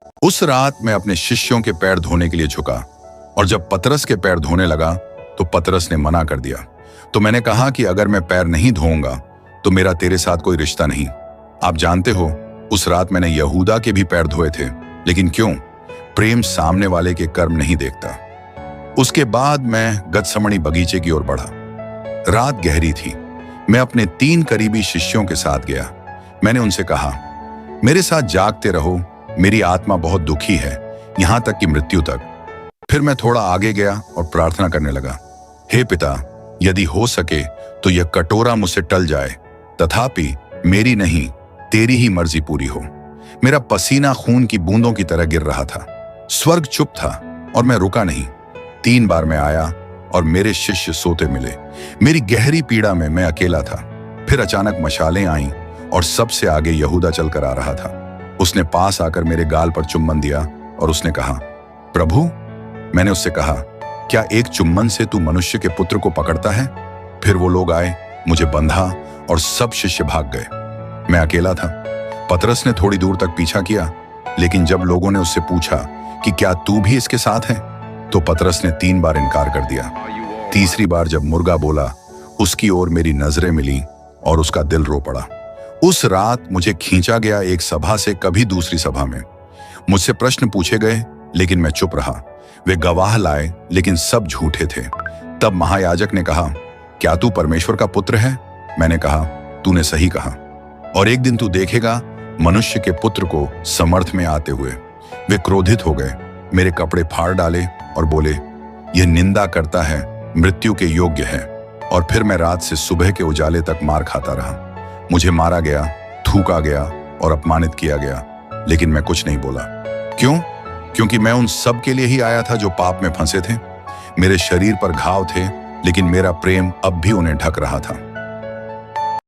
उस रात मैं अपने शिष्यों के पैर धोने के लिए झुका और जब पतरस के पैर धोने लगा तो पतरस ने मना कर दिया। तो मैंने कहा कि अगर मैं पैर नहीं धोऊंगा तो मेरा तेरे साथ कोई रिश्ता नहीं। आप जानते हो, उस रात मैंने यहूदा के भी पैर धोए थे, लेकिन क्यों? प्रेम सामने वाले के कर्म नहीं देखता। उसके बाद मैं गतसमणी बगीचे की ओर बढ़ा। रात गहरी थी। मैं अपने 3 करीबी शिष्यों के साथ गया। मैंने उनसे कहा, मेरे साथ जागते रहो, मेरी आत्मा बहुत दुखी है, यहां तक कि मृत्यु तक। फिर मैं थोड़ा आगे गया और प्रार्थना करने लगा, हे पिता, यदि हो सके तो यह कटोरा मुझसे टल जाए, तथापि मेरी नहीं तेरी ही मर्जी पूरी हो। मेरा पसीना खून की बूंदों की तरह गिर रहा था। स्वर्ग चुप था और मैं रुका नहीं। 3 बार मैं आया और मेरे शिष्य सोते मिले। मेरी गहरी पीड़ा में मैं अकेला था। फिर अचानक मशालें आईं और सबसे आगे यहूदा चलकर आ रहा था। उसने पास आकर मेरे गाल पर चुम्बन दिया और उसने कहा, प्रभु। मैंने उससे कहा, क्या एक चुम्बन से तू मनुष्य के पुत्र को पकड़ता है? फिर वो लोग आए, मुझे बंधा और सब शिष्य भाग गए। मैं अकेला था। पतरस ने थोड़ी दूर तक पीछा किया, लेकिन जब लोगों ने उससे पूछा कि क्या तू भी इसके साथ है, तो पतरस ने 3 बार इनकार कर दिया। तीसरी बार जब मुर्गा बोला, उसकी ओर मेरी नजरें मिली और उसका दिल रो पड़ा। उस रात मुझे खींचा गया एक सभा से कभी दूसरी सभा में। मुझसे प्रश्न पूछे गए, लेकिन मैं चुप रहा। वे गवाह लाए, लेकिन सब झूठे थे। तब महायाजक ने कहा, क्या तू परमेश्वर का पुत्र है? मैंने कहा, तूने सही कहा। और एक दिन तू देखेगा मनुष्य के पुत्र को समर्थ में आते हुए। वे क्रोधित हो गए, मेरे कपड़े फाड़ डाले और बोले, यह निंदा करता है, मृत्यु के योग्य है। और फिर मैं रात से सुबह के उजाले तक मार खाता रहा। मुझे मारा गया, थूका गया और अपमानित किया गया, लेकिन मैं कुछ नहीं बोला। क्यों? क्योंकि मैं उन सब के लिए ही आया था जो पाप में फंसे थे। मेरे शरीर पर घाव थे, लेकिन मेरा प्रेम अब भी उन्हें ढक रहा था।